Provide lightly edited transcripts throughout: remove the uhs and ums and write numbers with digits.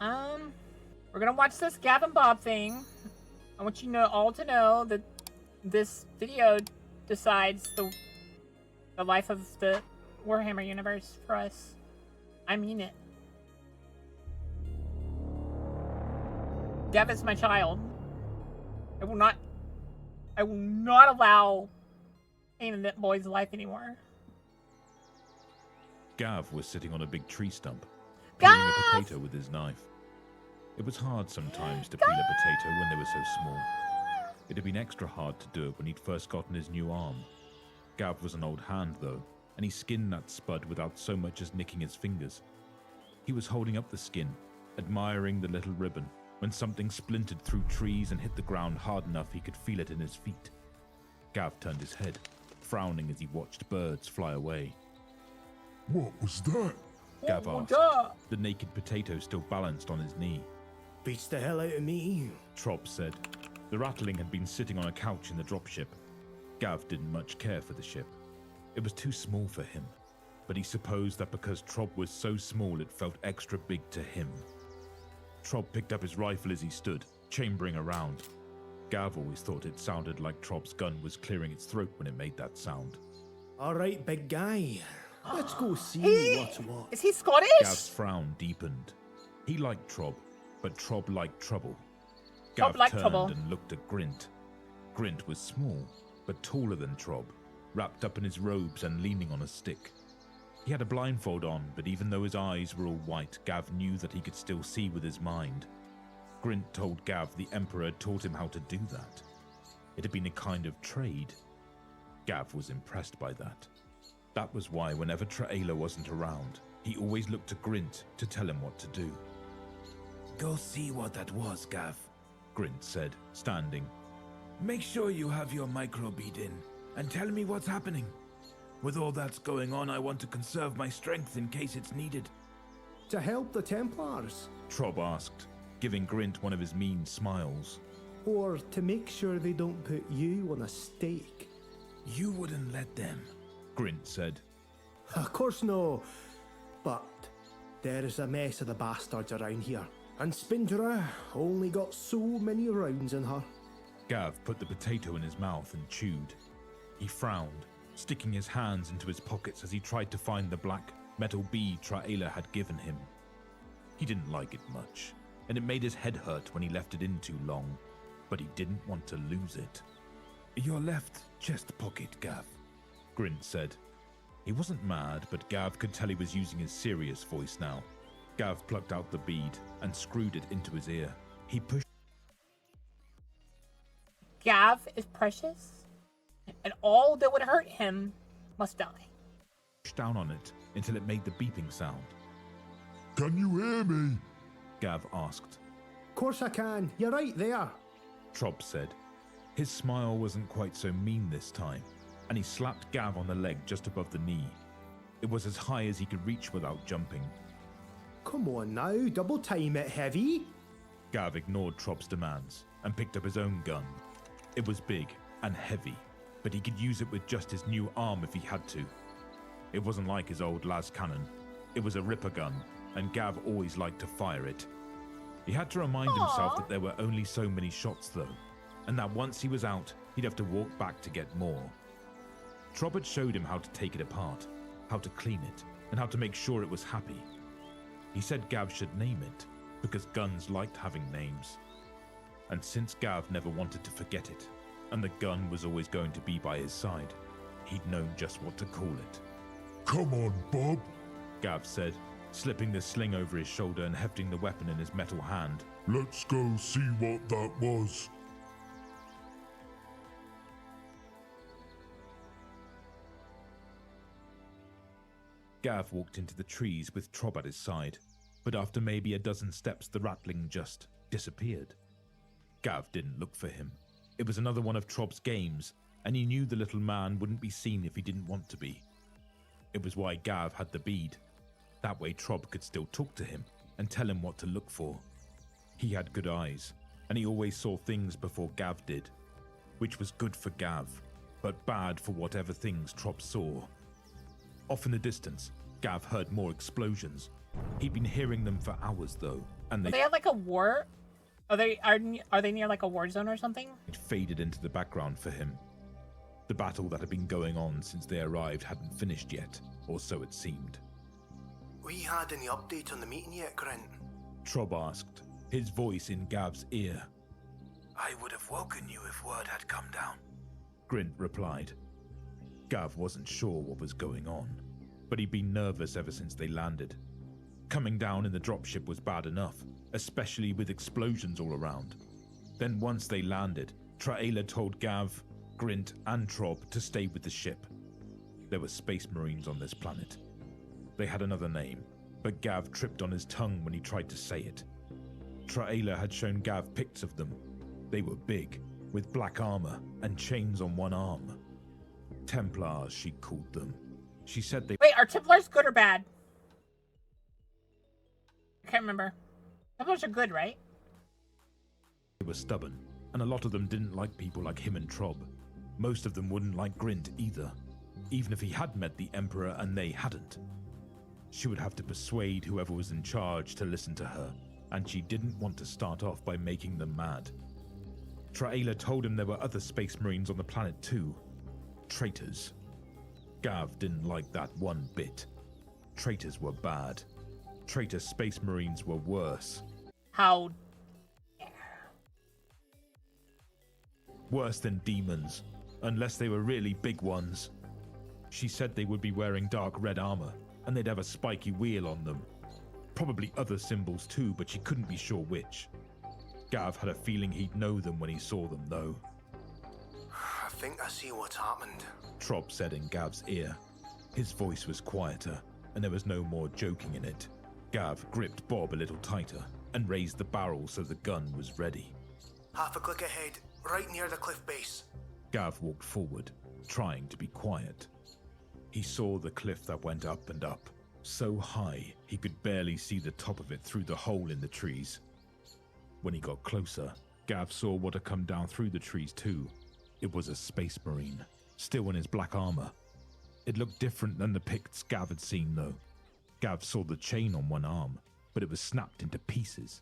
Alright, we're gonna watch this Gav and Bob thing. I want you all to know that this video decides the life of the Warhammer universe for us. I mean it. Gav is my child. I will not allow pain in that boy's life anymore. Gav was sitting on a big tree stump, Gav! peeling a potato with his knife. It was hard sometimes to peel a potato when they were so small. It had been extra hard to do it when he'd first gotten his new arm. Gav was an old hand though, and he skinned that spud without so much as nicking his fingers. He was holding up the skin, admiring the little ribbon, when something splintered through trees and hit the ground hard enough he could feel it in his feet. Gav turned his head, frowning as he watched birds fly away. What was that? Gav asked, the naked potato still balanced on his knee. Beats the hell out of me, Trob said. The rattling had been sitting on a couch in the dropship. Gav didn't much care for the ship. It was too small for him, but he supposed that because Trob was so small it felt extra big to him. Trob picked up his rifle as he stood, chambering around. Gav always thought it sounded like Trob's gun was clearing its throat when it made that sound. All right, big guy. Let's go see what's what. Is he Scottish? Gav's frown deepened. He liked Trob, but Trob liked trouble. Gav liked turned trouble. and looked at Grint. Grint was small, but taller than Trob, wrapped up in his robes and leaning on a stick. He had a blindfold on, but even though his eyes were all white, Gav knew that he could still see with his mind. Grint told Gav the Emperor had taught him how to do that. It had been a kind of trade. Gav was impressed by that. That was why whenever Traela wasn't around, he always looked to Grint to tell him what to do. Go see what that was, Gav, Grint said, standing. Make sure you have your microbead in, and tell me what's happening. With all that's going on, I want to conserve my strength in case it's needed. To help the Templars? Trob asked, giving Grint one of his mean smiles. Or to make sure they don't put you on a stake? You wouldn't let them, Grint said. Of course no. But there is a mess of the bastards around here, and Spindra only got so many rounds in her. Gav put the potato in his mouth and chewed. He frowned, sticking his hands into his pockets as he tried to find the black metal bead Traela had given him. He didn't like it much, and it made his head hurt when he left it in too long, but he didn't want to lose it. Your left chest pocket, Gav, Grint said. He wasn't mad, but Gav could tell he was using his serious voice now. Gav plucked out the bead and screwed it into his ear. He pushed Gav is precious, and all that would hurt him must die. down on it until it made the beeping sound. Can you hear me? Gav asked. Course I can. You're right there. Trob said. His smile wasn't quite so mean this time, and he slapped Gav on the leg just above the knee. It was as high as he could reach without jumping. Come on now, double time it, heavy. Gav ignored Trob's demands and picked up his own gun. It was big and heavy, but he could use it with just his new arm if he had to. It wasn't like his old las cannon. It was a ripper gun, and Gav always liked to fire it. He had to remind himself that there were only so many shots though, and that once he was out, he'd have to walk back to get more. Trob had showed him how to take it apart, how to clean it, and how to make sure it was happy. He said Gav should name it, because guns liked having names. And since Gav never wanted to forget it, and the gun was always going to be by his side, he'd known just what to call it. Come on, Bob. Gav said, slipping the sling over his shoulder and hefting the weapon in his metal hand. Let's go see what that was. Gav walked into the trees with Trob at his side, but after maybe a dozen steps the rattling just disappeared. Gav didn't look for him. It was another one of Trob's games, and he knew the little man wouldn't be seen if he didn't want to be. It was why Gav had the bead. That way Trob could still talk to him and tell him what to look for. He had good eyes, and he always saw things before Gav did, which was good for Gav, but bad for whatever things Trob saw. Off in the distance, Gav heard more explosions, He'd been hearing them for hours though, and Are they they at like a war? Are they near like a war zone or something? faded into the background for him. The battle that had been going on since they arrived hadn't finished yet, or so it seemed. We had any update on the meeting yet, Grint? Trob asked, his voice in Gav's ear. I would have woken you if word had come down. Grint replied. Gav wasn't sure what was going on, but he'd been nervous ever since they landed. Coming down in the dropship was bad enough, especially with explosions all around. Then once they landed, Traela told Gav, Grint, and Trob to stay with the ship. There were space marines on this planet. They had another name, but Gav tripped on his tongue when he tried to say it. Traela had shown Gav pics of them. They were big, with black armor and chains on one arm. Templars, she called them. She said they Wait, are Templars good or bad? I can't remember. Templars are good, right? were stubborn, and a lot of them didn't like people like him and Trob. Most of them wouldn't like Grint either, even if he had met the Emperor and they hadn't. She would have to persuade whoever was in charge to listen to her, and she didn't want to start off by making them mad. Traela told him there were other space marines on the planet too. Traitors. Gav didn't like that one bit. Traitors were bad. Traitor space marines were worse. How? Worse than demons, unless they were really big ones. She said they would be wearing dark red armor, and they'd have a spiky wheel on them. Probably other symbols too, but she couldn't be sure which. Gav had a feeling he'd know them when he saw them, though. I think I see what's happened. Trob said in Gav's ear. His voice was quieter, and there was no more joking in it. Gav gripped Bob a little tighter and raised the barrel so the gun was ready. Half a click ahead, right near the cliff base. Gav walked forward, trying to be quiet. He saw the cliff that went up and up, so high he could barely see the top of it through the hole in the trees. When he got closer, Gav saw what had come down through the trees too. It was a space marine, still in his black armor. It looked different than the pics Gav had seen though. Gav saw the chain on one arm, but it was snapped into pieces.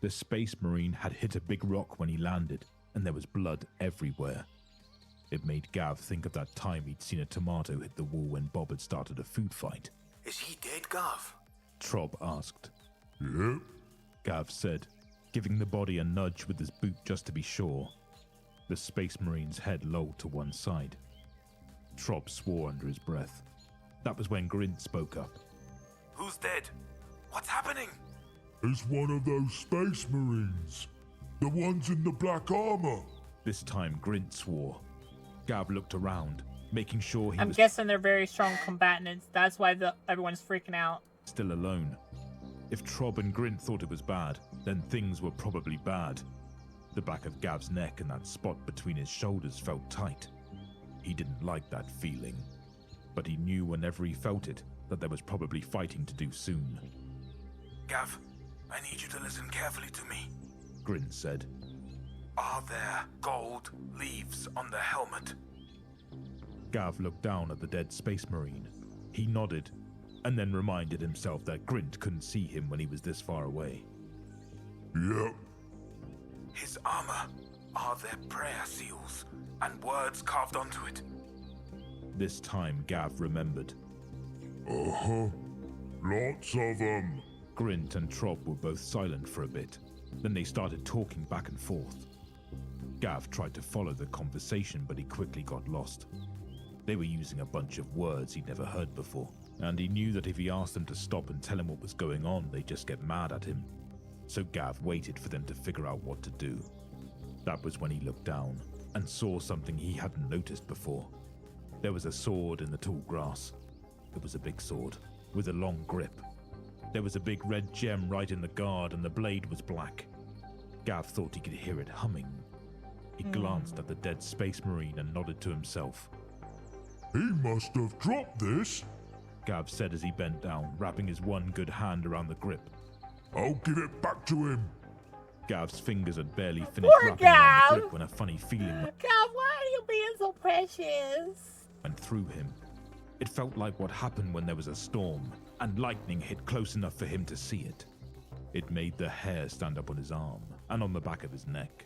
The space marine had hit a big rock when he landed, and there was blood everywhere. It made Gav think of that time he'd seen a tomato hit the wall when Bob had started a food fight. Is he dead, Gav? Trob asked. Yep. Gav said, giving the body a nudge with his boot just to be sure. The space marine's head lolled to one side. Trob swore under his breath. That was when Grint spoke up. Who's dead? What's happening? It's one of those space marines. The ones in the black armor. This time Grint swore. Gav looked around, making sure he I'm was guessing they're very strong combatants. That's why everyone's freaking out. still alone. If Trob and Grint thought it was bad, then things were probably bad. The back of Gav's neck and that spot between his shoulders felt tight. He didn't like that feeling, but he knew whenever he felt it that there was probably fighting to do soon. Gav, I need you to listen carefully to me. Grint said. Are there gold leaves on the helmet? Gav looked down at the dead space marine. He nodded, and then reminded himself that Grint couldn't see him when he was this far away. Yep. His armor. Are there prayer seals and words carved onto it? This time Gav remembered. Uh-huh. Lots of them. Grint and Trob were both silent for a bit. Then they started talking back and forth. Gav tried to follow the conversation, but he quickly got lost. They were using a bunch of words he'd never heard before, and he knew that if he asked them to stop and tell him what was going on, they'd just get mad at him. So Gav waited for them to figure out what to do. That was when he looked down and saw something he hadn't noticed before. There was a sword in the tall grass. It was a big sword, with a long grip. There was a big red gem right in the guard, and the blade was black. Gav thought he could hear it humming. He glanced at the dead space marine and nodded to himself. He must have dropped this. Gav said as he bent down, wrapping his one good hand around the grip. I'll give it back to him. Gav's fingers had barely finished Poor wrapping around Gav! the grip when a funny feeling God, why are you being so precious? went through him. It felt like what happened when there was a storm, and lightning hit close enough for him to see it. It made the hair stand up on his arm and on the back of his neck.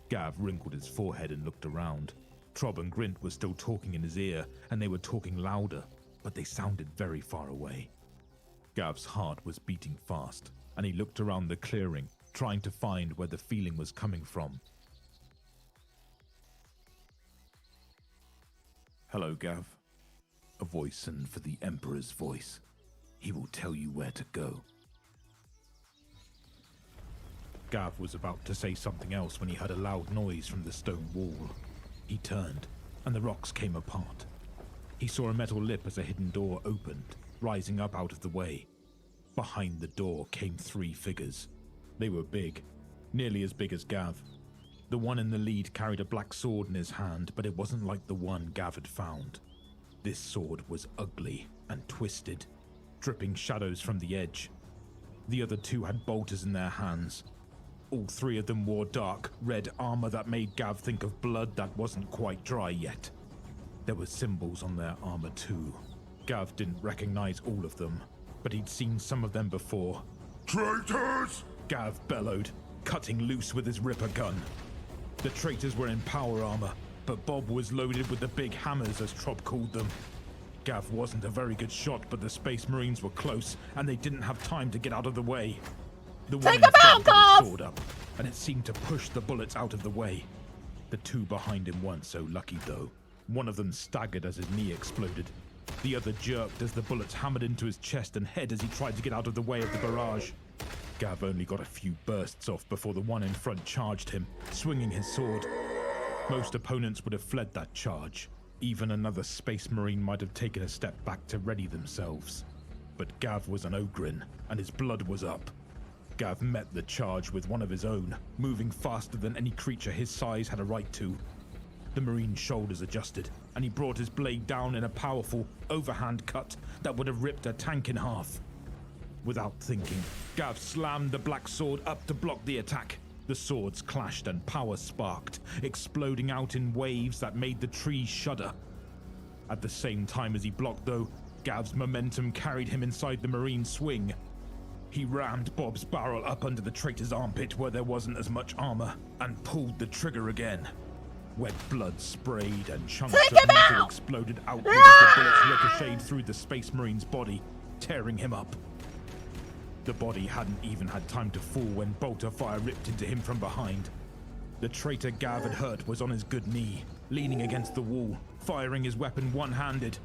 Gav wrinkled his forehead and looked around. Trob and Grint were still talking in his ear, and they were talking louder, but they sounded very far away. Gav's heart was beating fast, and he looked around the clearing, trying to find where the feeling was coming from. "Hello, Gav." A voice, and for the Emperor's voice. "He will tell you where to go." Gav was about to say something else when he heard a loud noise from the stone wall. He turned, and the rocks came apart. He saw a metal lip as a hidden door opened, rising up out of the way. Behind the door came 3 figures. They were big, nearly as big as Gav. The one in the lead carried a black sword in his hand, but it wasn't like the one Gav had found. This sword was ugly and twisted, dripping shadows from the edge. The other 2 had bolters in their hands. All 3 of them wore dark, red armor that made Gav think of blood that wasn't quite dry yet. There were symbols on their armor too. Gav didn't recognize all of them, but he'd seen some of them before. Traitors! Gav bellowed, cutting loose with his ripper gun. The traitors were in power armor, but Bob was loaded with the big hammers, as Trob called them. Gav wasn't a very good shot, but the Space Marines were close, and they didn't have time to get out of the way. The one in front had his sword up, and it seemed to push the bullets out of the way. The 2 behind him weren't so lucky, though. One of them staggered as his knee exploded. The other jerked as the bullets hammered into his chest and head as he tried to get out of the way of the barrage. Gav only got a few bursts off before the one in front charged him, swinging his sword. Most opponents would have fled that charge. Even another Space Marine might have taken a step back to ready themselves. But Gav was an Ogrin, and his blood was up. Gav met the charge with one of his own, moving faster than any creature his size had a right to. The Marine's shoulders adjusted, and he brought his blade down in a powerful, overhand cut that would have ripped a tank in half. Without thinking, Gav slammed the black sword up to block the attack. The swords clashed and power sparked, exploding out in waves that made the trees shudder. At the same time as he blocked, though, Gav's momentum carried him inside the Marine's swing. He rammed Bob's barrel up under the traitor's armpit where there wasn't as much armor, and pulled the trigger again. Wet blood sprayed and chunks of metal exploded outward as the bullets ricocheted through the Space Marine's body, tearing him up. The body hadn't even had time to fall when bolter fire ripped into him from behind. The traitor Gav had hurt was on his good knee, leaning against the wall, firing his weapon one-handed.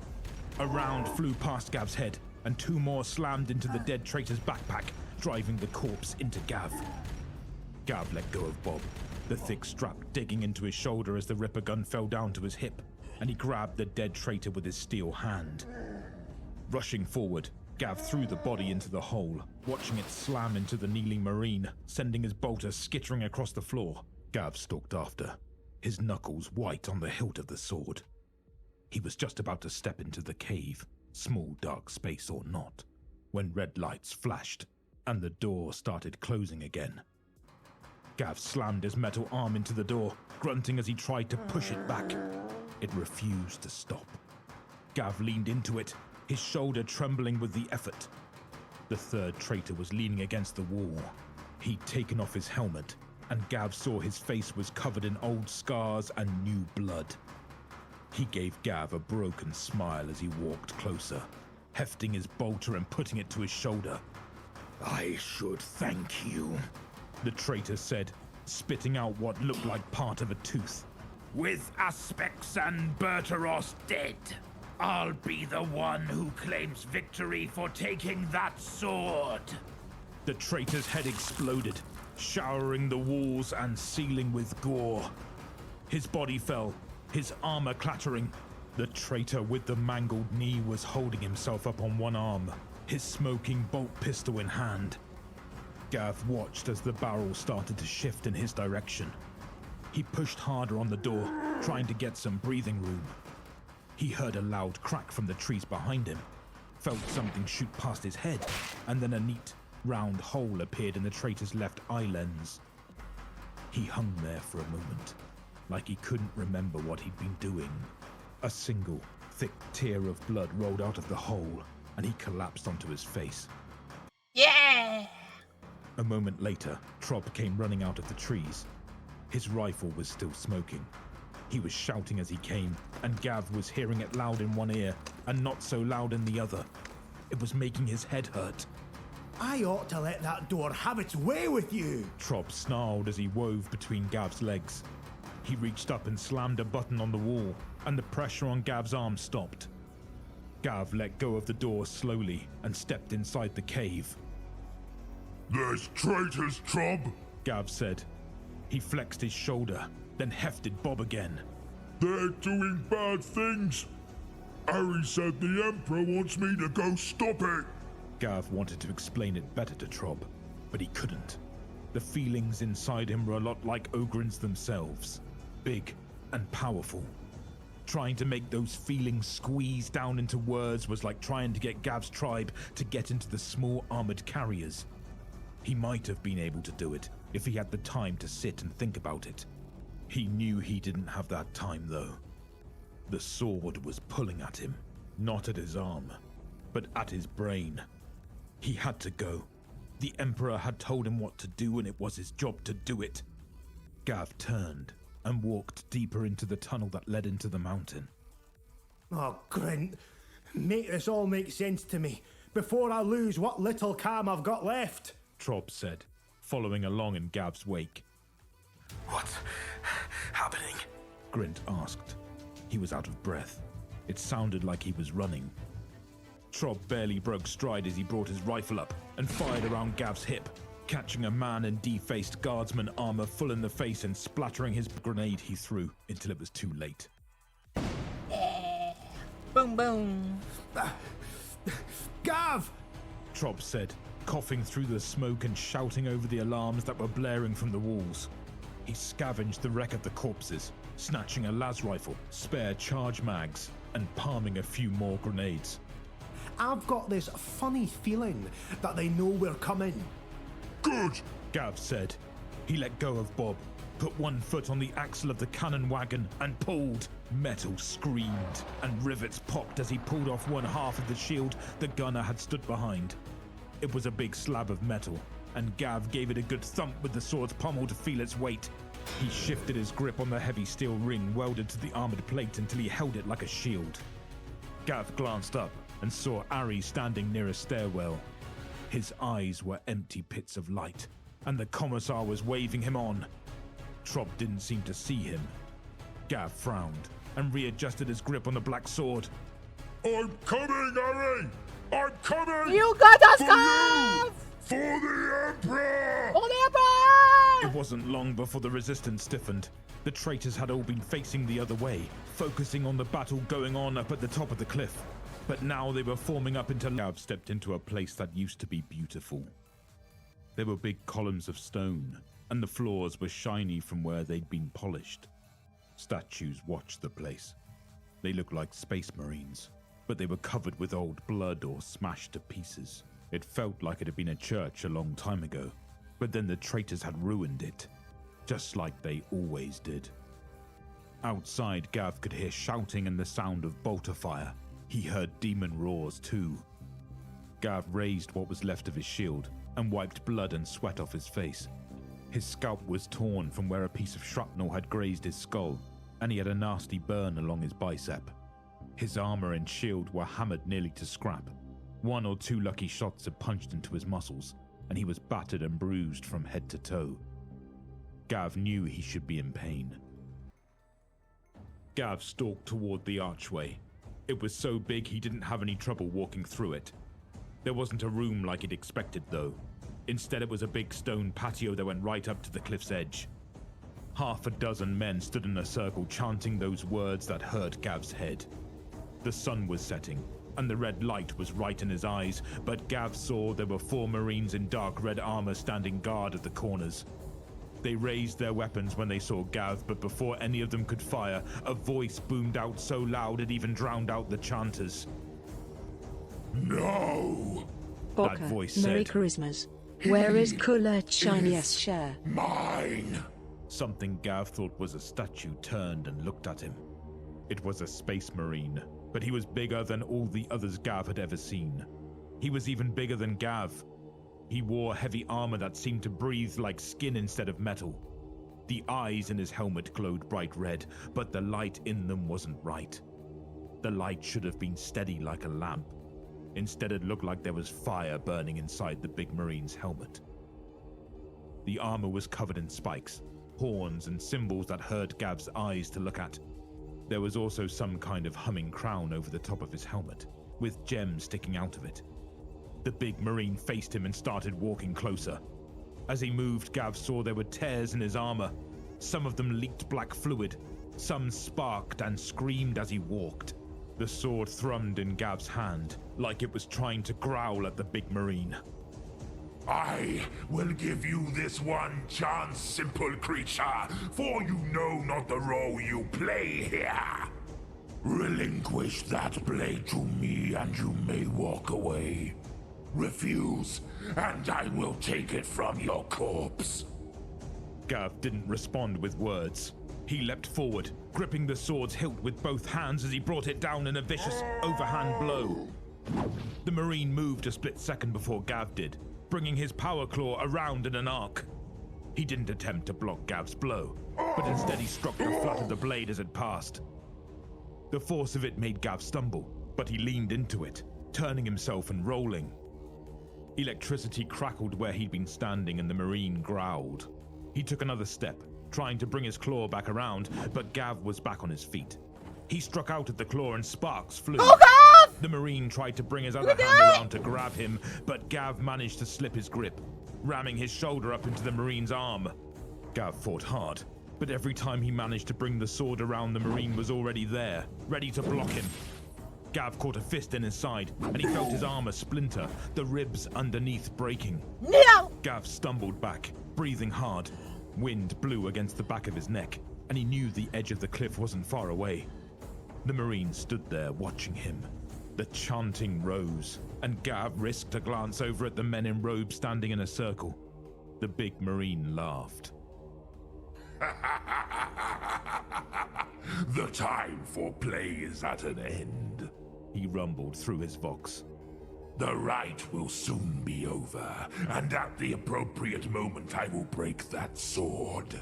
A round flew past Gav's head, and 2 more slammed into the dead traitor's backpack, driving the corpse into Gav. Gav let go of Bob, the thick strap digging into his shoulder as the ripper gun fell down to his hip, and he grabbed the dead traitor with his steel hand. Rushing forward, Gav threw the body into the hole, watching it slam into the kneeling Marine, sending his bolter skittering across the floor. Gav stalked after, his knuckles white on the hilt of the sword. He was just about to step into the cave, small dark space or not, when red lights flashed, and the door started closing again. Gav slammed his metal arm into the door, grunting as he tried to push it back. It refused to stop. Gav leaned into it, his shoulder trembling with the effort. The 3rd traitor was leaning against the wall. He'd taken off his helmet, and Gav saw his face was covered in old scars and new blood. He gave Gav a broken smile as he walked closer, hefting his bolter and putting it to his shoulder. "I should thank you," the traitor said, spitting out what looked like part of a tooth. With Aspects and Berteros dead, I'll be the one who claims victory for taking that sword. The traitor's head exploded, showering the walls and ceiling with gore. His body fell, his armor clattering. The traitor with the mangled knee was holding himself up on one arm, his smoking bolt pistol in hand. Gav watched as the barrel started to shift in his direction. He pushed harder on the door, trying to get some breathing room. He heard a loud crack from the trees behind him, felt something shoot past his head, and then a neat, round hole appeared in the traitor's left eye lens. He hung there for a moment, like he couldn't remember what he'd been doing. A single, thick tear of blood rolled out of the hole, and he collapsed onto his face. Yeah! A moment later, Trob came running out of the trees. His rifle was still smoking. He was shouting as he came, and Gav was hearing it loud in one ear and not so loud in the other. It was making his head hurt. I ought to let that door have its way with you. Trob snarled as he wove between Gav's legs. He reached up and slammed a button on the wall, and the pressure on Gav's arm stopped. Gav let go of the door slowly and stepped inside the cave. There's traitors, Trob. Gav said. He flexed his shoulder, then hefted Bob again. They're doing bad things. Harry said the Emperor wants me to go stop it. Gav wanted to explain it better to Trob, but he couldn't. The feelings inside him were a lot like Ogren's themselves, big and powerful. Trying to make those feelings squeeze down into words was like trying to get Gav's tribe to get into the small armored carriers. He might have been able to do it if he had the time to sit and think about it. He knew he didn't have that time, though. The sword was pulling at him, not at his arm, but at his brain. He had to go. The Emperor had told him what to do, and it was his job to do it. Gav turned and walked deeper into the tunnel that led into the mountain. Oh, Grint, make this all make sense to me before I lose what little calm I've got left. Trob said, following along in Gav's wake. What's happening? Grint asked. He was out of breath. It sounded like he was running. Trob barely broke stride as he brought his rifle up and fired around Gav's hip, catching a man in defaced guardsman armor full in the face and splattering his grenade he threw until it was too late. Boom, boom. Gav! Trob said, coughing through the smoke and shouting over the alarms that were blaring from the walls. He scavenged the wreck of the corpses, snatching a las rifle, spare charge mags, and palming a few more grenades. I've got this funny feeling that they know we're coming. Good. Gav said. He let go of Bob, put one foot on the axle of the cannon wagon, and pulled. Metal screamed, and rivets popped as he pulled off one half of the shield the gunner had stood behind. It was a big slab of metal, and Gav gave it a good thump with the sword's pommel to feel its weight. He shifted his grip on the heavy steel ring welded to the armored plate until he held it like a shield. Gav glanced up and saw Ari standing near a stairwell. His eyes were empty pits of light, and the commissar was waving him on. Trob didn't seem to see him. Gav frowned and readjusted his grip on the black sword. I'm coming, Harry! I'm coming! You got us, For Gav! you! For the Emperor! For the Emperor! It wasn't long before the resistance stiffened. The traitors had all been facing the other way, focusing on the battle going on up at the top of the cliff. But now they were forming up into... Gav stepped into a place that used to be beautiful. There were big columns of stone, and the floors were shiny from where they'd been polished. Statues watched the place. They looked like space marines, but they were covered with old blood or smashed to pieces. It felt like it had been a church a long time ago, but then the traitors had ruined it, just like they always did. Outside, Gav could hear shouting and the sound of bolter fire. He heard demon roars too. Gav raised what was left of his shield and wiped blood and sweat off his face. His scalp was torn from where a piece of shrapnel had grazed his skull, and he had a nasty burn along his bicep. His armor and shield were hammered nearly to scrap. One or two lucky shots had punched into his muscles, and he was battered and bruised from head to toe. Gav knew he should be in pain. Gav stalked toward the archway. It was so big he didn't have any trouble walking through it. There wasn't a room like he'd expected, though. Instead, it was a big stone patio that went right up to the cliff's edge. Half a dozen men stood in a circle chanting those words that hurt Gav's head. The sun was setting, and the red light was right in his eyes, but Gav saw there were 4 Marines in dark red armor standing guard at the corners. They raised their weapons when they saw Gav, but before any of them could fire, a voice boomed out so loud it even drowned out the chanters. No! That voice Merry said, Christmas. Where is Colette Shiniest Share? Mine! Something Gav thought was a statue turned and looked at him. It was a space marine, but he was bigger than all the others Gav had ever seen. He was even bigger than Gav. He wore heavy armor that seemed to breathe like skin instead of metal. The eyes in his helmet glowed bright red, but the light in them wasn't right. The light should have been steady like a lamp. Instead, it looked like there was fire burning inside the big Marine's helmet. The armor was covered in spikes, horns, and symbols that hurt Gav's eyes to look at. There was also some kind of humming crown over the top of his helmet, with gems sticking out of it. The big Marine faced him and started walking closer. As he moved, Gav saw there were tears in his armor. Some of them leaked black fluid. Some sparked and screamed as he walked. The sword thrummed in Gav's hand, like it was trying to growl at the big Marine. I will give you this one chance, simple creature, for you know not the role you play here. Relinquish that blade to me and you may walk away. Refuse, and I will take it from your corpse. Gav didn't respond with words. He leapt forward, gripping the sword's hilt with both hands as he brought it down in a vicious overhand blow. The Marine moved a split second before Gav did, bringing his power claw around in an arc. He didn't attempt to block Gav's blow, but instead he struck the flat of the blade as it passed. The force of it made Gav stumble, but he leaned into it, turning himself and rolling. Electricity crackled where he'd been standing and the Marine growled. He took another step, trying to bring his claw back around, but Gav was back on his feet. He struck out at the claw and sparks flew. Oh, Gav! The Marine tried to bring his other hand around to grab him, but Gav managed to slip his grip, ramming his shoulder up into the Marine's arm. Gav fought hard, but every time he managed to bring the sword around, the Marine was already there, ready to block him. Gav caught a fist in his side, and he felt his armor splinter, the ribs underneath breaking. No! Gav stumbled back, breathing hard. Wind blew against the back of his neck, and he knew the edge of the cliff wasn't far away. The Marine stood there watching him. The chanting rose, and Gav risked a glance over at the men in robes standing in a circle. The big Marine laughed. The time for play is at an end, he rumbled through his vox. The rite will soon be over, and at the appropriate moment I will break that sword.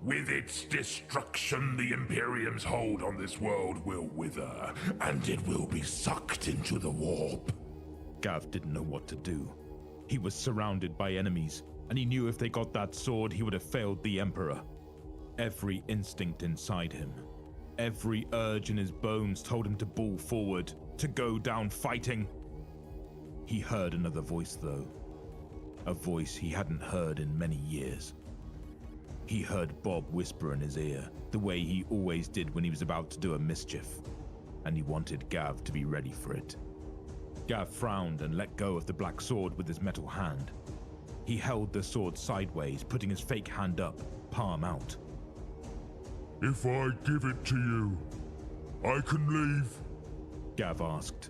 With its destruction, the Imperium's hold on this world will wither, and it will be sucked into the warp. Gav didn't know what to do. He was surrounded by enemies, and he knew if they got that sword, he would have failed the Emperor. Every instinct inside him, every urge in his bones told him to bull forward, to go down fighting. He heard another voice, though. A voice he hadn't heard in many years. He heard Bob whisper in his ear, the way he always did when he was about to do a mischief, and he wanted Gav to be ready for it. Gav frowned and let go of the black sword with his metal hand. He held the sword sideways, putting his fake hand up, palm out. If I give it to you, I can leave? Gav asked.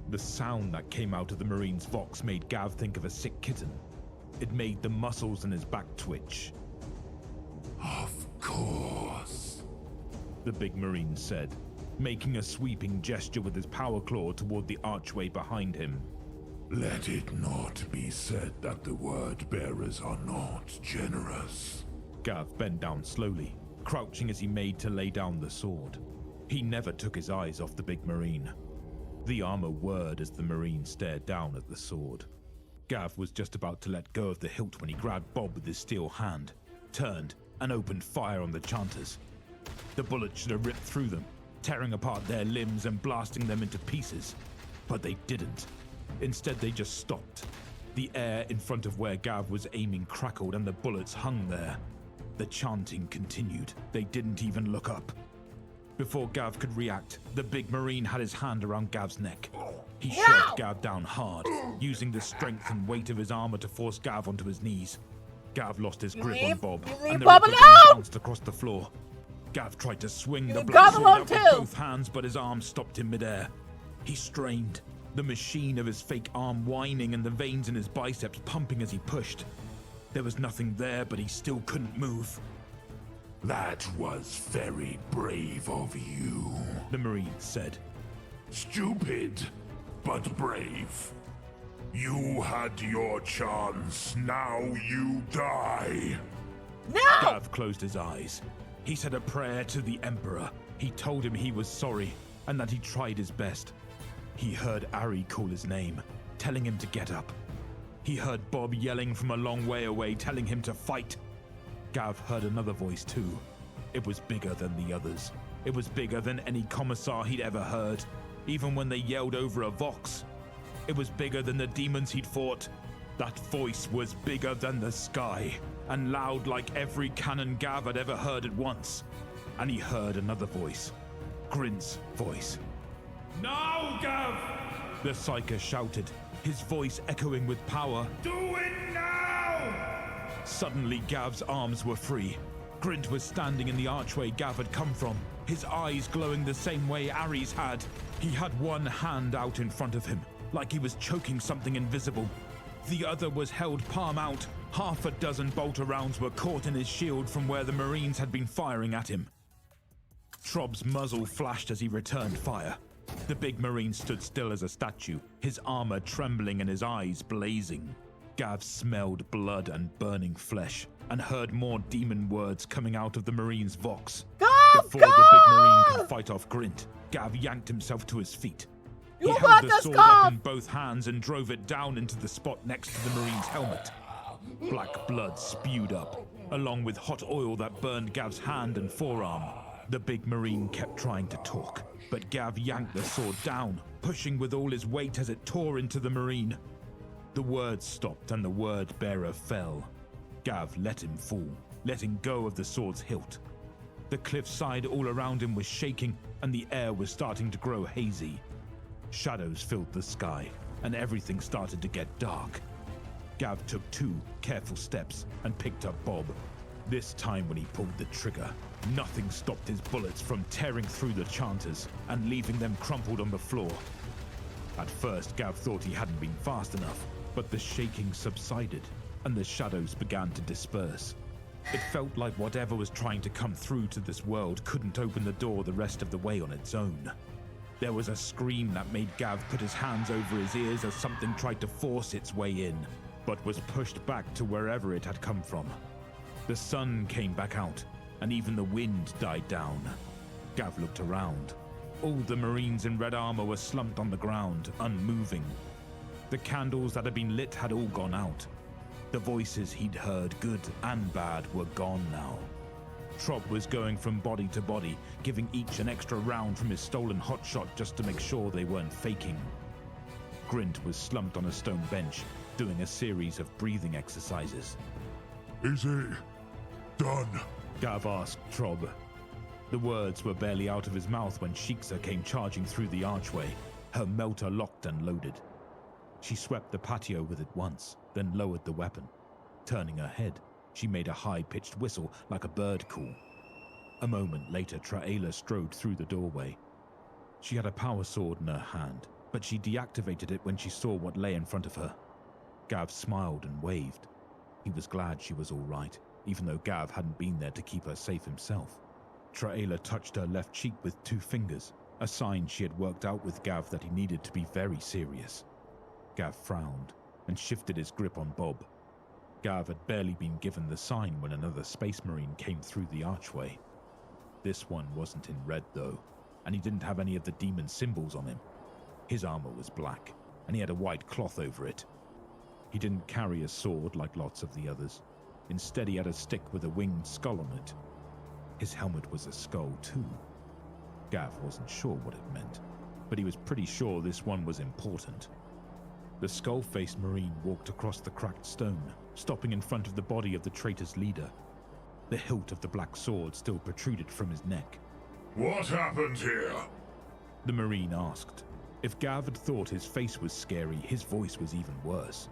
The sound that came out of the Marine's vox made Gav think of a sick kitten. It made the muscles in his back twitch. Of course, the big Marine said, making a sweeping gesture with his power claw toward the archway behind him. Let it not be said that the word bearers are not generous. Gav bent down slowly, crouching as he made to lay down the sword. He never took his eyes off the big Marine. The armor whirred as the Marine stared down at the sword. Gav was just about to let go of the hilt when he grabbed Bob with his steel hand, turned, and opened fire on the chanters. The bullet should have ripped through them, tearing apart their limbs and blasting them into pieces. But they didn't. Instead, they just stopped. The air in front of where Gav was aiming crackled and the bullets hung there. The chanting continued. They didn't even look up. Before Gav could react, the big Marine had his hand around Gav's neck. He shoved Gav down hard, using the strength and weight of his armor to force Gav onto his knees. Gav lost his grip on Bob, and the ripple bounced across the floor. Gav tried to swing the black sword up with both hands, but his arm stopped in midair. He strained, the machine of his fake arm whining and the veins in his biceps pumping as he pushed. There was nothing there, but he still couldn't move. That was very brave of you, the Marine said. Stupid, but brave. You had your chance, now you die. No! Gav closed his eyes. He said a prayer to the Emperor. He told him he was sorry and that he tried his best. He heard Ari call his name, telling him to get up. He heard Bob yelling from a long way away, telling him to fight. Gav heard another voice too. It was bigger than the others. It was bigger than any commissar he'd ever heard, even when they yelled over a vox. It was bigger than the demons he'd fought. That voice was bigger than the sky, and loud like every cannon Gav had ever heard at once. And he heard another voice. Grint's voice. Now, Gav! The Psyker shouted, his voice echoing with power. Do it now! Suddenly, Gav's arms were free. Grint was standing in the archway Gav had come from, his eyes glowing the same way Ari's had. He had one hand out in front of him, like he was choking something invisible. The other was held palm out. Half a dozen bolter rounds were caught in his shield from where the Marines had been firing at him. Trob's muzzle flashed as he returned fire. The big Marine stood still as a statue, his armor trembling and his eyes blazing. Gav smelled blood and burning flesh, and heard more demon words coming out of the Marine's vox. Before the big Marine could fight off Grint, Gav yanked himself to his feet. He held the sword up in both hands and drove it down into the spot next to the Marine's helmet. Black blood spewed up, along with hot oil that burned Gav's hand and forearm. The big Marine kept trying to talk, but Gav yanked the sword down, pushing with all his weight as it tore into the Marine. The words stopped and the word bearer fell. Gav let him fall, letting go of the sword's hilt. The cliffside all around him was shaking and the air was starting to grow hazy. Shadows filled the sky and everything started to get dark. Gav took 2 careful steps and picked up Bob. This time when he pulled the trigger, nothing stopped his bullets from tearing through the chanters and leaving them crumpled on the floor. At first, Gav thought he hadn't been fast enough, but the shaking subsided and the shadows began to disperse. It felt like whatever was trying to come through to this world couldn't open the door the rest of the way on its own. There was a scream that made Gav put his hands over his ears as something tried to force its way in, but was pushed back to wherever it had come from. The sun came back out, and even the wind died down. Gav looked around. All the Marines in red armor were slumped on the ground, unmoving. The candles that had been lit had all gone out. The voices he'd heard, good and bad, were gone now. Trob was going from body to body, giving each an extra round from his stolen hotshot just to make sure they weren't faking. Grint was slumped on a stone bench, doing a series of breathing exercises. Is it done? Gav asked Trob. The words were barely out of his mouth when Shiksa came charging through the archway, her melter locked and loaded. She swept the patio with it once, then lowered the weapon. Turning her head, she made a high-pitched whistle like a bird call. A moment later, Traela strode through the doorway. She had a power sword in her hand, but she deactivated it when she saw what lay in front of her. Gav smiled and waved. He was glad she was all right, even though Gav hadn't been there to keep her safe himself. Traela touched her left cheek with 2 fingers, a sign she had worked out with Gav that he needed to be very serious. Gav frowned and shifted his grip on Bob. Gav had barely been given the sign when another Space Marine came through the archway. This one wasn't in red though, and he didn't have any of the demon symbols on him. His armor was black, and he had a white cloth over it. He didn't carry a sword like lots of the others. Instead, he had a stick with a winged skull on it. His helmet was a skull too. Gav wasn't sure what it meant, but he was pretty sure this one was important. The skull-faced Marine walked across the cracked stone, stopping in front of the body of the traitor's leader. The hilt of the black sword still protruded from his neck. What happened here? The Marine asked. If Gav had thought his face was scary, his voice was even worse.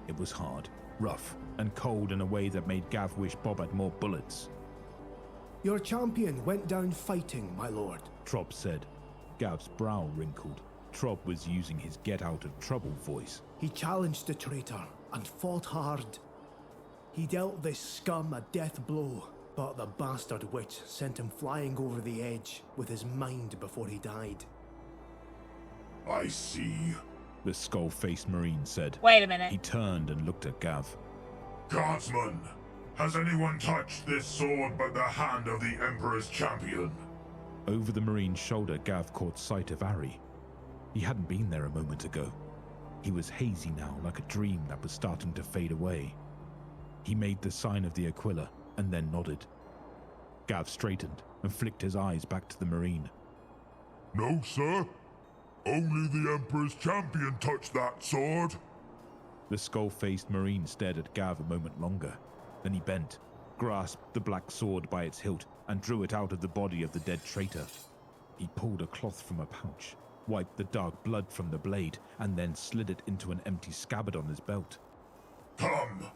It was hard, rough, and cold in a way that made Gav wish Bob had more bullets. Your champion went down fighting, my lord, Trob said. Gav's brow wrinkled. Trob was using his get-out-of-trouble voice. He challenged the traitor and fought hard. He dealt this scum a death blow, but the bastard witch sent him flying over the edge with his mind before he died. I see. the skull-faced Marine said. Wait a minute. He turned and looked at Gav. Guardsman, has anyone touched this sword but the hand of the Emperor's champion? Over the Marine's shoulder, Gav caught sight of Ari. He hadn't been there a moment ago. He was hazy now, like a dream that was starting to fade away. He made the sign of the Aquila and then nodded. Gav straightened and flicked his eyes back to the Marine. No, sir. Only the Emperor's champion touched that sword. The skull-faced Marine stared at Gav a moment longer. Then he bent, grasped the black sword by its hilt, and drew it out of the body of the dead traitor. He pulled a cloth from a pouch, wiped the dark blood from the blade, and then slid it into an empty scabbard on his belt. Come.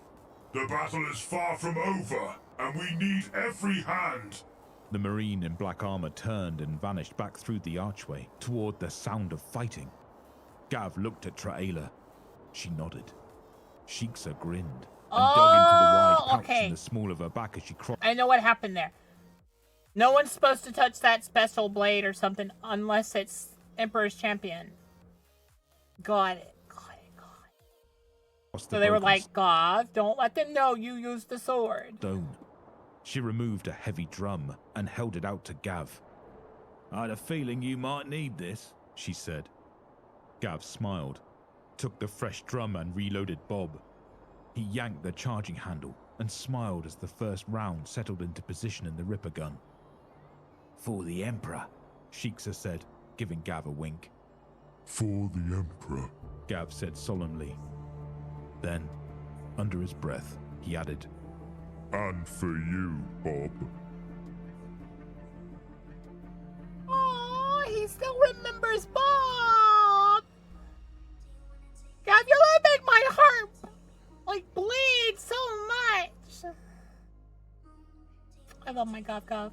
The battle is far from over, and we need every hand. The Marine in black armor turned and vanished back through the archway, toward the sound of fighting. Gav looked at Traela. She nodded. Sheiksa grinned and dug into the wide pouch in the small of her back as she crossed. I know what happened there. No one's supposed to touch that special blade or something unless it's Emperor's champion. Got it. So they were like, God, don't let them know you used the sword. Stone. She removed a heavy drum and held it out to Gav. I had a feeling you might need this, she said. Gav smiled, took the fresh drum and reloaded Bob. He yanked the charging handle and smiled as the first round settled into position in the Ripper gun. For the Emperor, Sheiksa said, giving Gav a wink. For the Emperor, Gav said solemnly. Then, under his breath, he added, and for you, Bob. Oh, he still remembers Bob. God, you really make my heart like bleed so much. I love my Gov.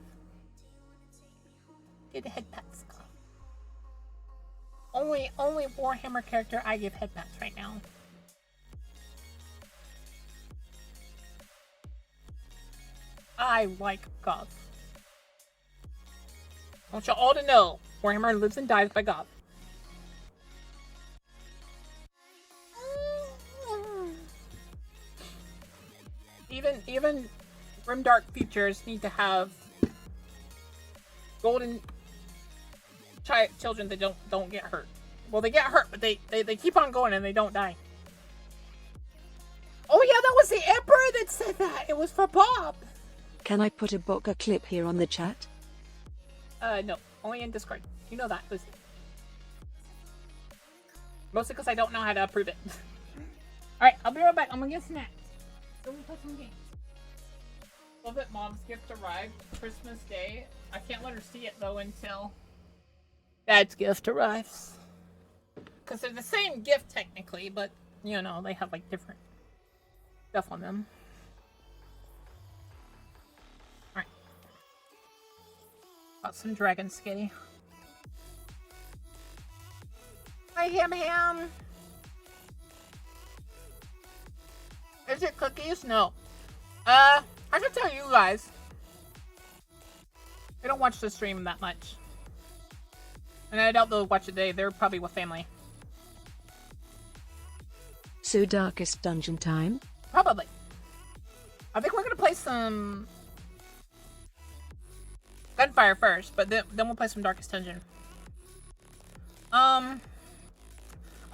Get the head pats. Only Warhammer character I give head pats right now. I like Gov. I want you all to know, Warhammer lives and dies by Gov. Even grimdark futures need to have golden children that don't get hurt. Well, they get hurt, but they keep on going and they don't die. Oh yeah, that was the Emperor that said that. It was for Bob. Can I put a Boka clip here on the chat? No. Only in Discord. You know that, Lucy. Mostly because I don't know how to approve it. Alright, I'll be right back. I'm gonna get snacks. So we play some games. Love it, Mom's gift arrived Christmas Day. I can't let her see it, though, until Dad's gift arrives. Because they're the same gift, technically, but, you know, they have, like, different stuff on them. Got some dragon skitty. Hi, Ham. Is it cookies? No. I should tell you guys. I don't watch the stream that much. And I doubt they'll watch it today. They're probably with family. So Darkest Dungeon time? Probably. I think we're gonna play some Gunfire first, but then we'll play some Darkest Dungeon. I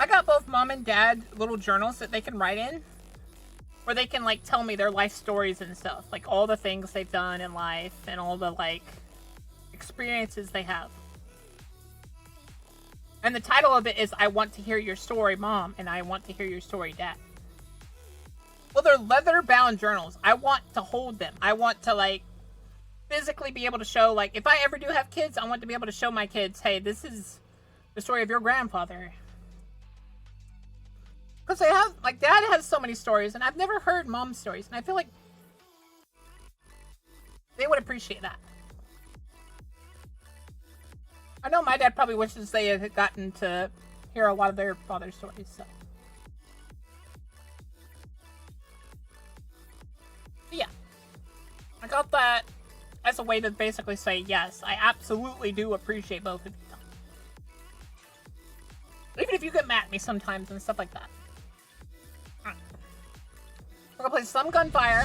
got both Mom and Dad little journals that they can write in, where they can, like, tell me their life stories and stuff, like all the things they've done in life and all the, like, experiences they have. And the title of it is I Want to Hear Your Story, Mom, and I Want to Hear Your Story, Dad. Well, they're leather-bound journals. I want to hold them. I want to, like, physically be able to show, like, if I ever do have kids, I want to be able to show my kids, hey, this is the story of your grandfather. Because they have, like, Dad has so many stories, and I've never heard Mom's stories, and I feel like they would appreciate that. I know my dad probably wishes they had gotten to hear a lot of their father's stories, so. But yeah. I got that as a way to basically say, yes, I absolutely do appreciate both of you. if you get mad at me sometimes and stuff like that. Alright. We're gonna play some Gunfire.